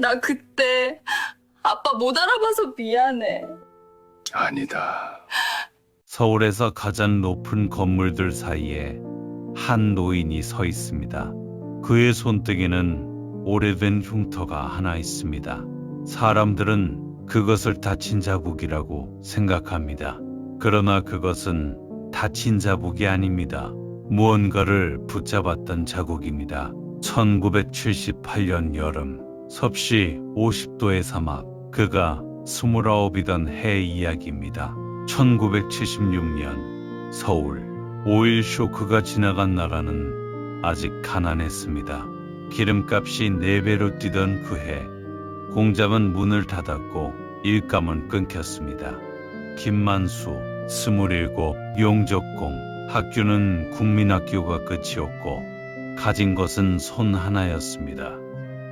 나 그때 아빠 못 알아봐서 미안해. 아니다. 서울에서 가장 높은 건물들 사이에 한 노인이 서 있습니다. 그의 손등에는 오래된 흉터가 하나 있습니다. 사람들은 그것을 다친 자국이라고 생각합니다. 그러나 그것은 다친 자국이 아닙니다. 무언가를 붙잡았던 자국입니다. 1978년 여름, 섭씨 50도의 사막, 그가 29이던 해 이야기입니다. 1976년 서울, 5.1 쇼크가 지나간 나라는 아직 가난했습니다. 기름값이 4배로 뛰던 그 해, 공장은 문을 닫았고 일감은 끊겼습니다. 김만수, 27, 용접공, 학교는 국민학교가 끝이었고 가진 것은 손 하나였습니다.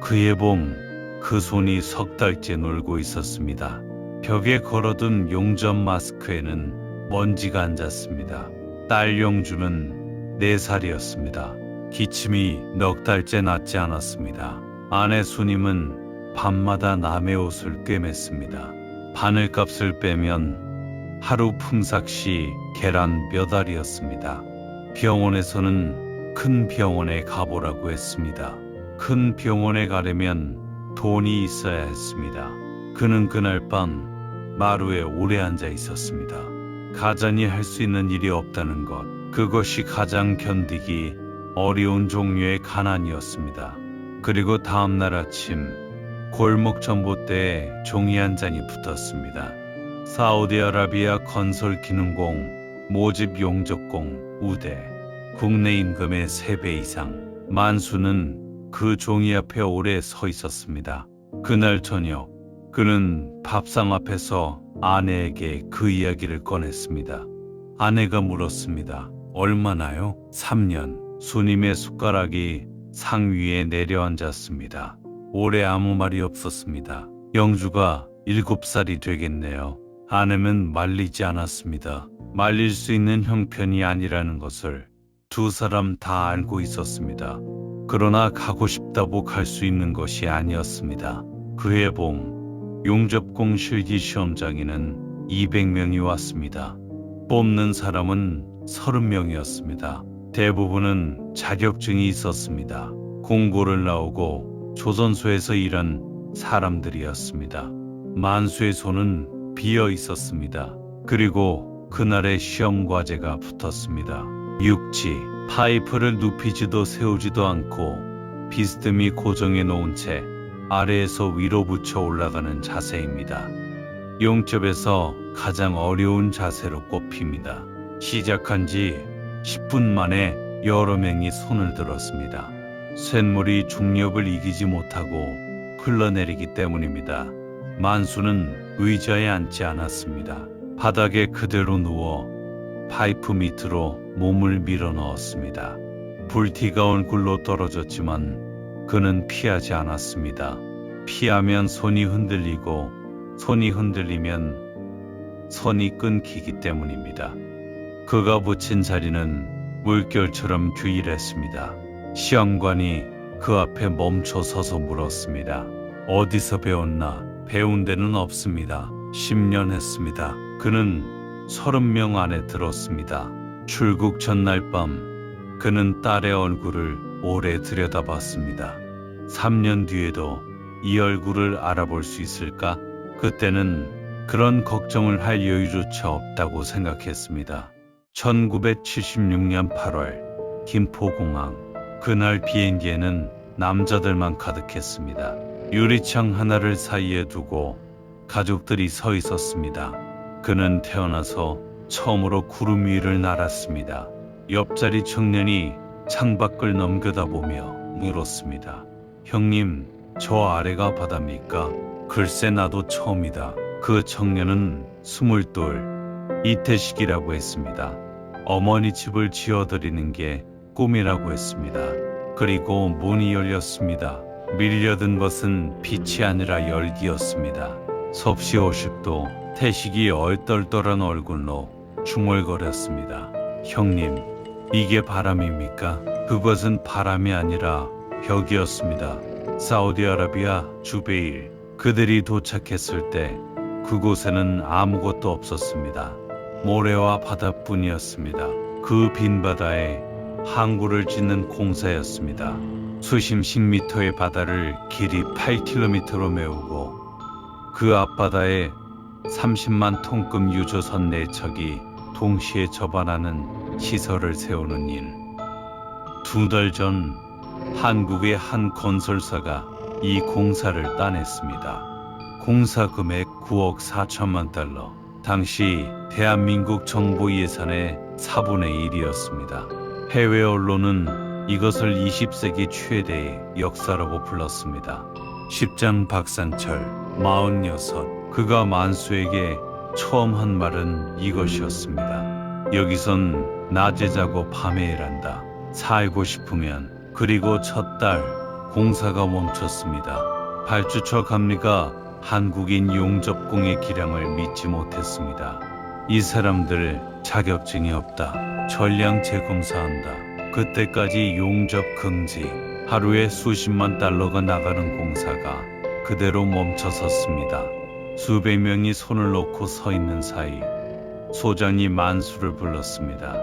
그의 봄, 그 손이 석 달째 놀고 있었습니다. 벽에 걸어둔 용접 마스크에는 먼지가 앉았습니다. 딸 용주는 4살이었습니다. 기침이 넉 달째 낫지 않았습니다. 아내 수님은 밤마다 남의 옷을 꿰맸습니다. 바늘값을 빼면 하루 품삯이 계란 몇 알이었습니다. 병원에서는 큰 병원에 가보라고 했습니다. 큰 병원에 가려면 돈이 있어야 했습니다. 그는 그날 밤 마루에 오래 앉아 있었습니다. 가장이 할 수 있는 일이 없다는 것, 그것이 가장 견디기 어려운 종류의 가난이었습니다. 그리고 다음날 아침 골목 전봇대에 종이 한 장이 붙었습니다. 사우디아라비아 건설기능공, 모집 용접공, 우대, 국내 임금의 3배 이상. 만수는 그 종이 앞에 오래 서 있었습니다. 그날 저녁 그는 밥상 앞에서 아내에게 그 이야기를 꺼냈습니다. 아내가 물었습니다. 얼마나요? 3년. 수님의 숟가락이 상 위에 내려앉았습니다. 올해 아무 말이 없었습니다. 영주가 7살이 되겠네요. 아내는 말리지 않았습니다. 말릴 수 있는 형편이 아니라는 것을 두 사람 다 알고 있었습니다. 그러나 가고 싶다고 갈 수 있는 것이 아니었습니다. 그해 봄, 용접공 실기 시험장에는 200명이 왔습니다. 뽑는 사람은 30명이었습니다. 대부분은 자격증이 있었습니다. 공고를 나오고 조선소에서 일한 사람들이었습니다. 만수의 손은 비어 있었습니다. 그리고 그날의 시험 과제가 붙었습니다. 육지, 파이프를 눕히지도 세우지도 않고 비스듬히 고정해 놓은 채 아래에서 위로 붙여 올라가는 자세입니다. 용접에서 가장 어려운 자세로 꼽힙니다. 시작한 지 10분 만에 여러 명이 손을 들었습니다. 쇳물이 중력을 이기지 못하고 흘러내리기 때문입니다. 만수는 의자에 앉지 않았습니다. 바닥에 그대로 누워 파이프 밑으로 몸을 밀어 넣었습니다. 불티가 얼굴로 떨어졌지만 그는 피하지 않았습니다. 피하면 손이 흔들리고 손이 흔들리면 선이 끊기기 때문입니다. 그가 붙인 자리는 물결처럼 규일했습니다. 시험관이 그 앞에 멈춰 서서 물었습니다. 어디서 배웠나? 배운 데는 없습니다. 10년 했습니다. 그는 30명 안에 들었습니다. 출국 전날 밤 그는 딸의 얼굴을 오래 들여다봤습니다. 3년 뒤에도 이 얼굴을 알아볼 수 있을까? 그때는 그런 걱정을 할 여유조차 없다고 생각했습니다. 1976년 8월 김포공항. 그날 비행기에는 남자들만 가득했습니다. 유리창 하나를 사이에 두고 가족들이 서 있었습니다. 그는 태어나서 처음으로 구름 위를 날았습니다. 옆자리 청년이 창밖을 넘겨다보며 물었습니다. 형님, 저 아래가 바다입니까? 글쎄 나도 처음이다. 그 청년은 22, 이태식이라고 했습니다. 어머니 집을 지어드리는 게 꿈이라고 했습니다. 그리고 문이 열렸습니다. 밀려든 것은 빛이 아니라 열기였습니다. 섭씨 50도, 태식이 얼떨떨한 얼굴로 중얼거렸습니다. 형님, 이게 바람입니까? 그것은 바람이 아니라 벽이었습니다. 사우디아라비아 주베일. 그들이 도착했을 때 그곳에는 아무것도 없었습니다. 모래와 바다뿐이었습니다. 그 빈 바다에 항구를 짓는 공사였습니다. 수십씩 미터의 바다를 길이 8km로 메우고 그 앞바다에 30만 톤급 유조선 4척이 동시에 접안하는 시설을 세우는 일. 2달 전 한국의 한 건설사가 이 공사를 따냈습니다. 공사 금액 9억 4천만 달러. 당시 대한민국 정부 예산의 4분의 1이었습니다. 해외 언론은 이것을 20세기 최대의 역사라고 불렀습니다. 십장 박상철 46. 그가 만수에게 처음 한 말은 이것이었습니다. 여기선 낮에 자고 밤에 일한다. 살고 싶으면. 그리고 첫 달 공사가 멈췄습니다. 발주처 감리가 한국인 용접공의 기량을 믿지 못했습니다. 이 사람들 자격증이 없다. 전량 재검사한다. 그때까지 용접 금지. 하루에 수십만 달러가 나가는 공사가 그대로 멈춰섰습니다. 수백 명이 손을 놓고 서 있는 사이 소장이 만수를 불렀습니다.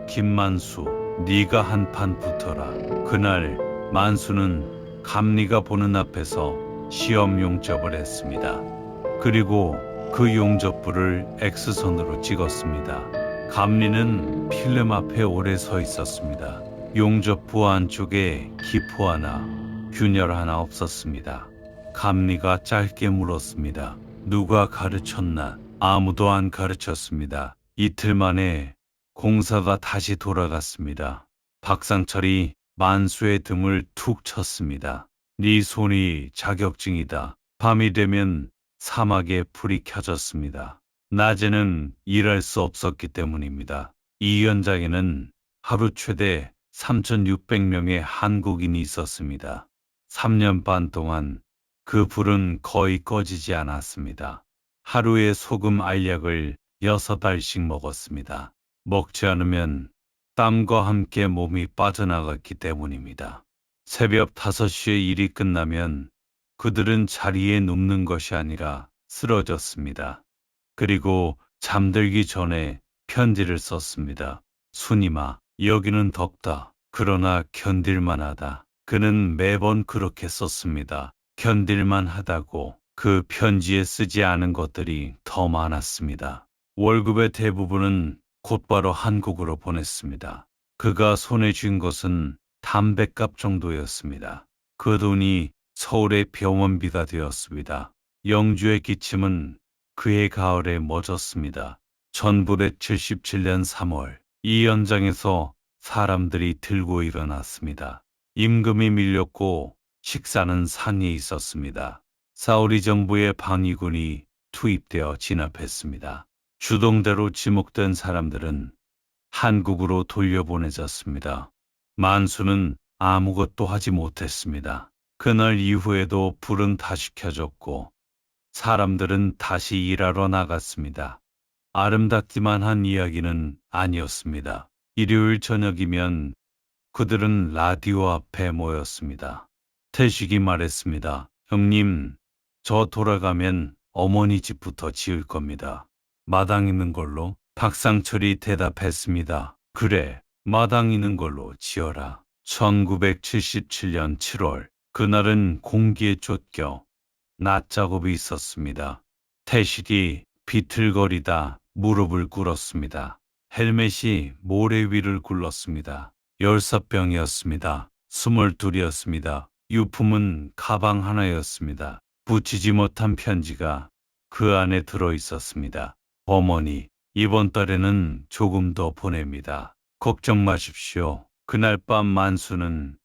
김만수, 네가 한판 붙어라. 그날 만수는 감리가 보는 앞에서 시험 용접을 했습니다. 그리고 그 용접부를 X선으로 찍었습니다. 감리는 필름 앞에 오래 서 있었습니다. 용접부 안쪽에 기포 하나, 균열 하나 없었습니다. 감리가 짧게 물었습니다. 누가 가르쳤나? 아무도 안 가르쳤습니다. 이틀 만에 공사가 다시 돌아갔습니다. 박상철이 만수의 등을 툭 쳤습니다. 네 손이 자격증이다. 밤이 되면 사막에 불이 켜졌습니다. 낮에는 일할 수 없었기 때문입니다. 이 현장에는 하루 최대 3,600명의 한국인이 있었습니다. 3년 반 동안 그 불은 거의 꺼지지 않았습니다. 하루에 소금 알약을 6알씩 먹었습니다. 먹지 않으면 땀과 함께 몸이 빠져나갔기 때문입니다. 새벽 5시에 일이 끝나면 그들은 자리에 눕는 것이 아니라 쓰러졌습니다. 그리고 잠들기 전에 편지를 썼습니다. 순임아, 여기는 덥다. 그러나 견딜만하다. 그는 매번 그렇게 썼습니다. 견딜만하다고. 그 편지에 쓰지 않은 것들이 더 많았습니다. 월급의 대부분은 곧바로 한국으로 보냈습니다. 그가 손에 쥔 것은 담뱃값 정도였습니다. 그 돈이 서울의 병원비가 되었습니다. 영주의 기침은 그해 가을에 멎었습니다. 1977년 3월 이 현장에서 사람들이 들고 일어났습니다. 임금이 밀렸고 식사는 산에 있었습니다. 사우디 정부의 방위군이 투입되어 진압했습니다. 주동대로 지목된 사람들은 한국으로 돌려보내졌습니다. 만수는 아무것도 하지 못했습니다. 그날 이후에도 불은 다시 켜졌고 사람들은 다시 일하러 나갔습니다. 아름답기만 한 이야기는 아니었습니다. 일요일 저녁이면 그들은 라디오 앞에 모였습니다. 태식이 말했습니다. 형님, 저 돌아가면 어머니 집부터 지을 겁니다. 마당 있는 걸로? 박상철이 대답했습니다. 그래, 마당 있는 걸로 지어라. 1977년 7월, 그날은 공기에 쫓겨 낮 작업이 있었습니다. 태식이 비틀거리다 무릎을 꿇었습니다. 헬멧이 모래 위를 굴렀습니다. 16병이었습니다. 22이었습니다. 유품은 가방 하나였습니다. 붙이지 못한 편지가 그 안에 들어 있었습니다. 어머니, 이번 달에는 조금 더 보냅니다. 걱정 마십시오. 그날 밤 만수는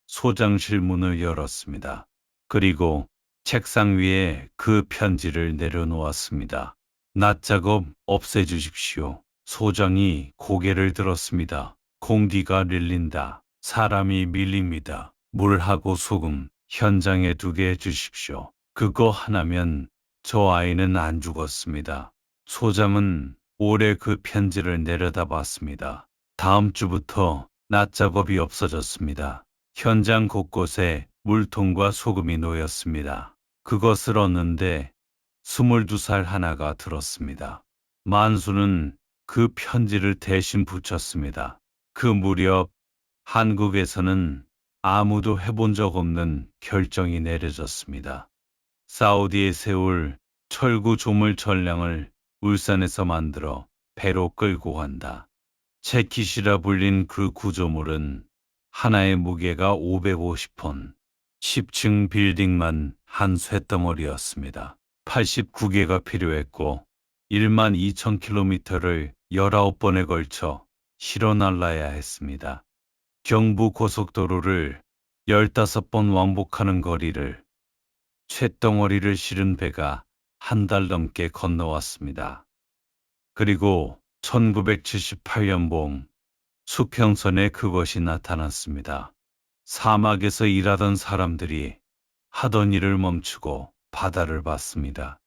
소장실 문을 열었습니다. 그리고 책상 위에 그 편지를 내려놓았습니다. 낮 작업 없애주십시오. 소장이 고개를 들었습니다. 공기가 릴린다. 사람이 밀립니다. 물하고 소금 현장에 두게 해주십시오. 그거 하나면 저 아이는 안 죽었습니다. 소장은 오래 그 편지를 내려다봤습니다. 다음 주부터 낮 작업이 없어졌습니다. 현장 곳곳에 물통과 소금이 놓였습니다. 그것을 얻는데 22살 하나가 들었습니다. 만수는 그 편지를 대신 붙였습니다. 그 무렵 한국에서는 아무도 해본 적 없는 결정이 내려졌습니다. 사우디에 세울 철구 조물 전량을 울산에서 만들어 배로 끌고 간다. 재킷이라 불린 그 구조물은 하나의 무게가 550톤, 10층 빌딩만 한 쇳덩어리였습니다. 89개가 필요했고 1만 2천 킬로미터를 19번에 걸쳐 실어 날라야 했습니다. 경부 고속도로를 15번 왕복하는 거리를 쇳덩어리를 실은 배가 한 달 넘게 건너왔습니다. 그리고 1978년 봄 수평선에 그것이 나타났습니다. 사막에서 일하던 사람들이 하던 일을 멈추고 바다를 봤습니다.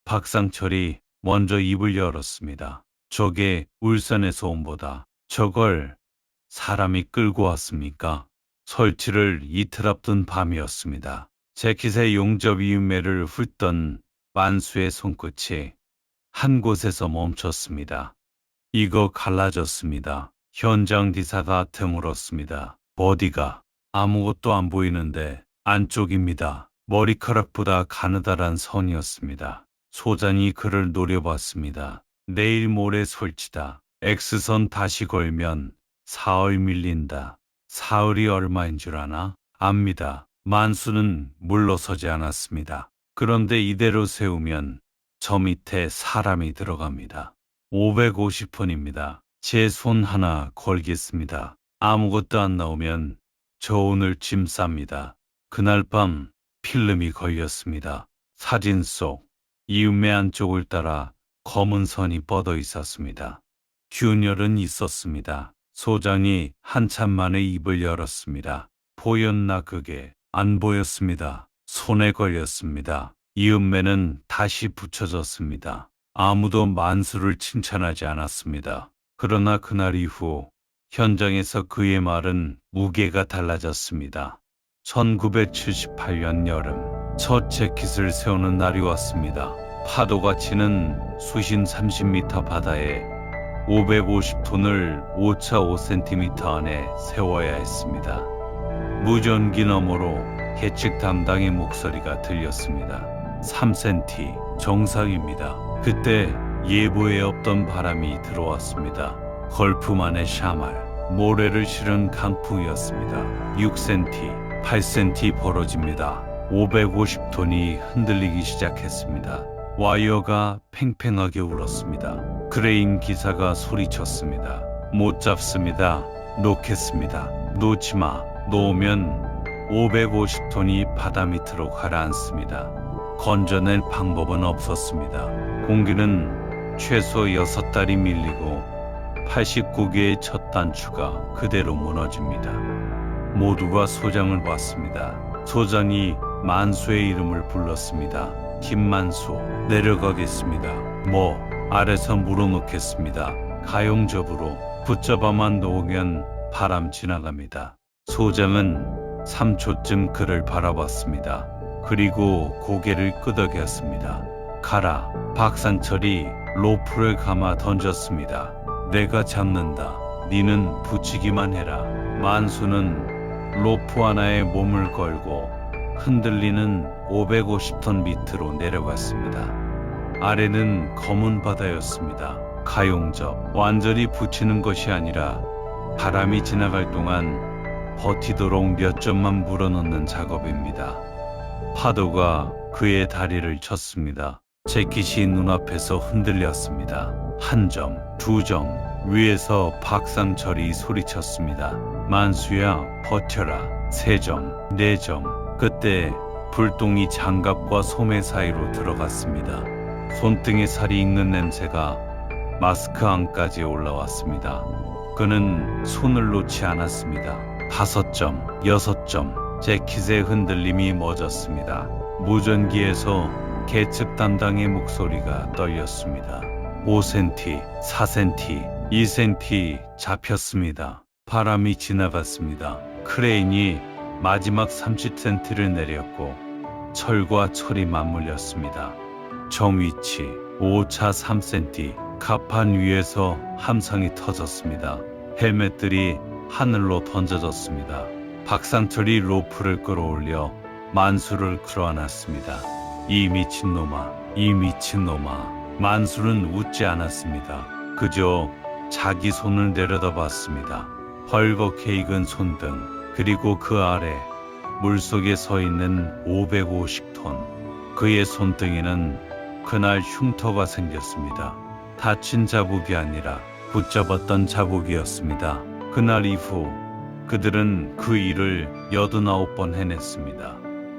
박상철이 먼저 입을 열었습니다. 저게 울산에서 온 보다. 저걸 사람이 끌고 왔습니까? 설치를 이틀 앞둔 밤이었습니다. 재킷의 용접 이음매를 훑던 만수의 손끝이 한 곳에서 멈췄습니다. 이거 갈라졌습니다. 현장 디사가 드물었습니다. 어디가? 아무것도 안 보이는데 안쪽입니다. 머리카락보다 가느다란 선이었습니다. 소장이 그를 노려봤습니다. 내일 모레 설치다. X선 다시 걸면 사흘 밀린다. 사흘이 얼마인 줄 아나? 압니다. 만수는 물러서지 않았습니다. 그런데 이대로 세우면 저 밑에 사람이 들어갑니다. 550톤입니다. 제 손 하나 걸겠습니다. 아무것도 안 나오면 저 오늘 짐 쌉니다. 그날 밤 필름이 걸렸습니다. 사진 속 이음매 안쪽을 따라 검은 선이 뻗어 있었습니다. 균열은 있었습니다. 소장이 한참 만에 입을 열었습니다. 보였나 그게? 안 보였습니다. 손에 걸렸습니다. 이음매는 다시 붙여졌습니다. 아무도 만수를 칭찬하지 않았습니다. 그러나 그날 이후 현장에서 그의 말은 무게가 달라졌습니다. 1978년 여름 첫 재킷을 세우는 날이 왔습니다. 파도가 치는 수심 30m 바다에 550톤을 5차 5cm 안에 세워야 했습니다. 무전기 너머로 계측 담당의 목소리가 들렸습니다. 3cm 정상입니다. 그때 예보에 없던 바람이 들어왔습니다. 걸프만의 샤말, 모래를 실은 강풍이었습니다. 6cm, 8cm 벌어집니다. 550톤이 흔들리기 시작했습니다. 와이어가 팽팽하게 울었습니다. 크레인 기사가 소리쳤습니다. 못 잡습니다. 놓겠습니다. 놓지 마. 놓으면 550톤이 바다 밑으로 가라앉습니다. 건져낼 방법은 없었습니다. 공기는 최소 6달이 밀리고 89개의 첫 단추가 그대로 무너집니다. 모두가 소장을 봤습니다. 소장이 만수의 이름을 불렀습니다. 김만수, 내려가겠습니다. 뭐, 아래서 물어놓겠습니다. 가용접으로 붙잡아만 놓으면 바람 지나갑니다. 소장은 3초쯤 그를 바라봤습니다. 그리고 고개를 끄덕였습니다. 가라. 박상철이 로프를 감아 던졌습니다. 내가 잡는다. 니는 붙이기만 해라. 만수는 로프 하나에 몸을 걸고 흔들리는 550톤 밑으로 내려갔습니다. 아래는 검은 바다였습니다. 가용접, 완전히 붙이는 것이 아니라 바람이 지나갈 동안 버티도록 몇 점만 물어넣는 작업입니다. 파도가 그의 다리를 쳤습니다. 재킷이 눈앞에서 흔들렸습니다. 한 점, 두 점, 위에서 박상철이 소리쳤습니다. 만수야, 버텨라. 3점, 4점. 그때 불똥이 장갑과 소매 사이로 들어갔습니다. 손등에 살이 익는 냄새가 마스크 안까지 올라왔습니다. 그는 손을 놓지 않았습니다. 5점, 6점. 재킷의 흔들림이 멎었습니다. 무전기에서 계측 담당의 목소리가 떨렸습니다. 5cm, 4cm, 2cm 잡혔습니다. 바람이 지나갔습니다. 크레인이 마지막 30cm를 내렸고 철과 철이 맞물렸습니다. 정위치 오차 3cm, 갑판 위에서 함상이 터졌습니다. 헬멧들이 하늘로 던져졌습니다. 박상철이 로프를 끌어올려 만수를 끌어안았습니다. 이 미친놈아, 이 미친놈아. 만수는 웃지 않았습니다. 그저 자기 손을 내려다봤습니다. 헐겁게 익은 손등, 그리고 그 아래 물속에 서 있는 550톤. 그의 손등에는 그날 흉터가 생겼습니다. 다친 자국이 아니라 붙잡았던 자국이었습니다. 그날 이후 그들은 그 일을 89번 해냈습니다.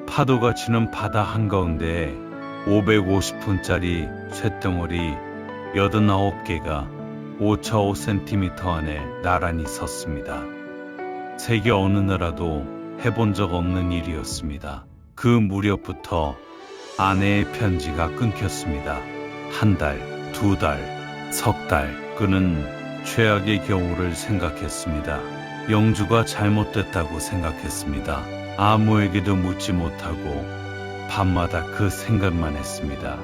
파도가 치는 바다 한가운데에 550톤짜리 쇳덩어리 89개가 5차 5cm 안에 나란히 섰습니다. 세계 어느 나라도 해본 적 없는 일이었습니다. 그 무렵부터 아내의 편지가 끊겼습니다. 한 달, 두 달, 석 달. 그는 최악의 경우를 생각했습니다. 영주가 잘못됐다고 생각했습니다. 아무에게도 묻지 못하고 밤마다 그 생각만 했습니다.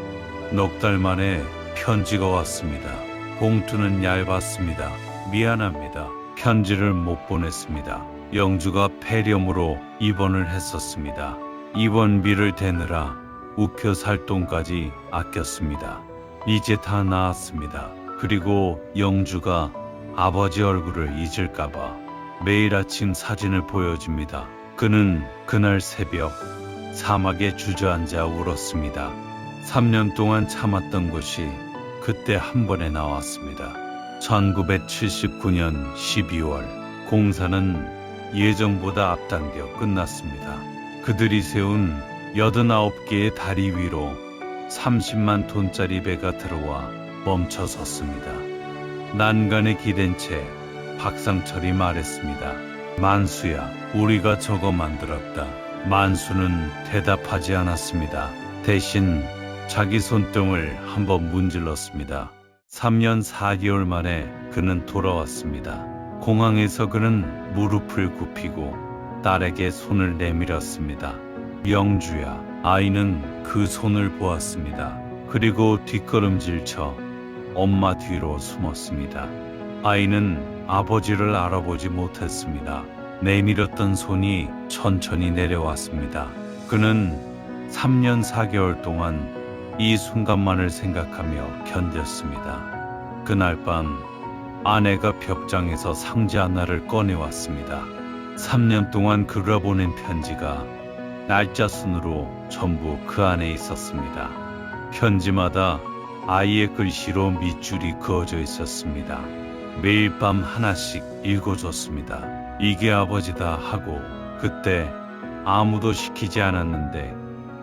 넉 달 만에 편지가 왔습니다. 봉투는 얇았습니다. 미안합니다. 편지를 못 보냈습니다. 영주가 폐렴으로 입원을 했었습니다. 입원비를 대느라 우겨 살 돈까지 아꼈습니다. 이제 다 나았습니다. 그리고 영주가 아버지 얼굴을 잊을까봐 매일 아침 사진을 보여줍니다. 그는 그날 새벽 사막에 주저앉아 울었습니다. 3년 동안 참았던 것이 그때 한 번에 나왔습니다. 1979년 12월 공사는 예정보다 앞당겨 끝났습니다. 그들이 세운 89개의 다리 위로 30만 톤짜리 배가 들어와 멈춰 섰습니다. 난간에 기댄 채 박상철이 말했습니다. 만수야, 우리가 저거 만들었다. 만수는 대답하지 않았습니다. 대신 자기 손등을 한번 문질렀습니다. 3년 4개월 만에 그는 돌아왔습니다. 공항에서 그는 무릎을 굽히고 딸에게 손을 내밀었습니다. 영주야. 아이는 그 손을 보았습니다. 그리고 뒷걸음질쳐 엄마 뒤로 숨었습니다. 아이는 아버지를 알아보지 못했습니다. 내밀었던 손이 천천히 내려왔습니다. 그는 3년 4개월 동안 이 순간만을 생각하며 견뎠습니다. 그날 밤 아내가 벽장에서 상자 하나를 꺼내왔습니다. 3년 동안 그가 보낸 편지가 날짜 순으로 전부 그 안에 있었습니다. 편지마다 아이의 글씨로 밑줄이 그어져 있었습니다. 매일 밤 하나씩 읽어줬습니다. 이게 아버지다 하고 그때 아무도 시키지 않았는데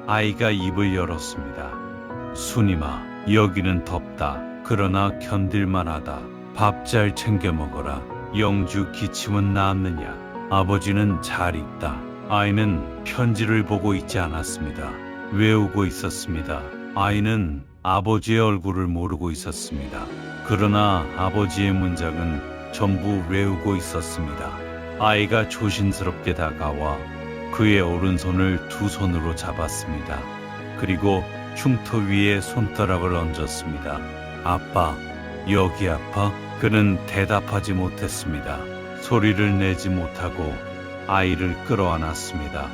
아이가 입을 열었습니다. 순임아, 여기는 덥다. 그러나 견딜만하다. 밥 잘 챙겨 먹어라. 영주 기침은 나았느냐? 아버지는 잘 있다. 아이는 편지를 보고 있지 않았습니다. 외우고 있었습니다. 아이는 아버지의 얼굴을 모르고 있었습니다. 그러나 아버지의 문장은 전부 외우고 있었습니다. 아이가 조심스럽게 다가와 그의 오른손을 두 손으로 잡았습니다. 그리고 흉터 위에 손가락을 얹었습니다. 아빠, 여기 아파? 그는 대답하지 못했습니다. 소리를 내지 못하고 아이를 끌어안았습니다.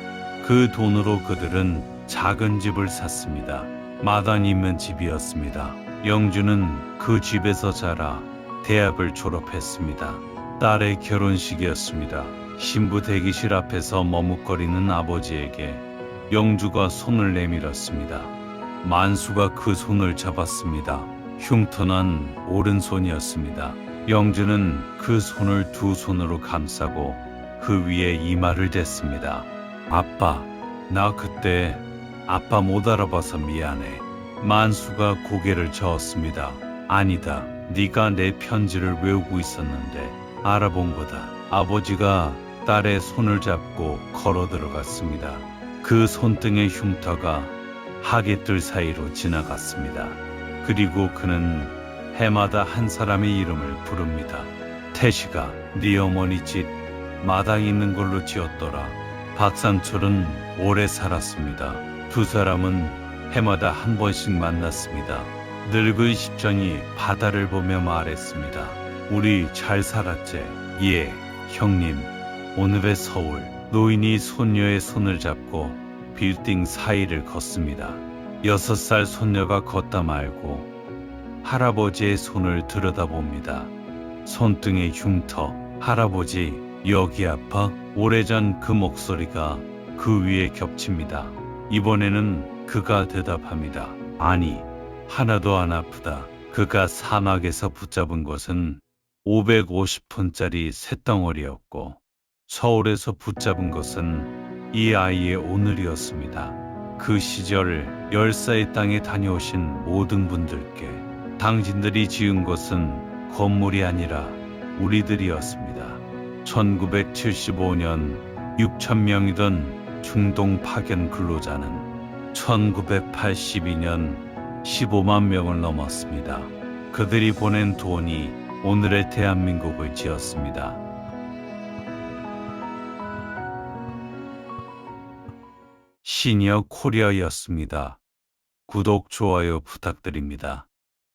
그 돈으로 그들은 작은 집을 샀습니다. 마당이 있는 집이었습니다. 영주는 그 집에서 자라 대학을 졸업했습니다. 딸의 결혼식이었습니다. 신부 대기실 앞에서 머뭇거리는 아버지에게 영주가 손을 내밀었습니다. 만수가 그 손을 잡았습니다. 흉터난 오른손이었습니다. 영주는 그 손을 두 손으로 감싸고 그 위에 이마를 댔습니다. 아빠, 나 그때 아빠 못 알아봐서 미안해. 만수가 고개를 저었습니다. 아니다. 네가 내 편지를 외우고 있었는데 알아본 거다. 아버지가 딸의 손을 잡고 걸어 들어갔습니다. 그 손등의 흉터가 하객들 사이로 지나갔습니다. 그리고 그는 해마다 한 사람의 이름을 부릅니다. 태식아, 네 어머니 집 마당 있는 걸로 지었더라. 박상철은 오래 살았습니다. 두 사람은 해마다 한 번씩 만났습니다. 늙은 십전이 바다를 보며 말했습니다. 우리 잘 살았제? 예, 형님. 오늘의 서울. 노인이 손녀의 손을 잡고 빌딩 사이를 걷습니다. 6살 손녀가 걷다 말고 할아버지의 손을 들여다봅니다. 손등에 흉터. 할아버지, 여기 아파? 오래전 그 목소리가 그 위에 겹칩니다. 이번에는 그가 대답합니다. 아니, 하나도 안 아프다. 그가 사막에서 붙잡은 것은 550푼짜리 쇳덩어리였고 서울에서 붙잡은 것은 이 아이의 오늘이었습니다. 그 시절 열사의 땅에 다녀오신 모든 분들께 당신들이 지은 것은 건물이 아니라 우리들이었습니다. 1975년 6천 명이던 중동 파견 근로자는 1982년 15만 명을 넘었습니다. 그들이 보낸 돈이 오늘의 대한민국을 지었습니다. 시니어 코리아였습니다. 구독, 좋아요 부탁드립니다.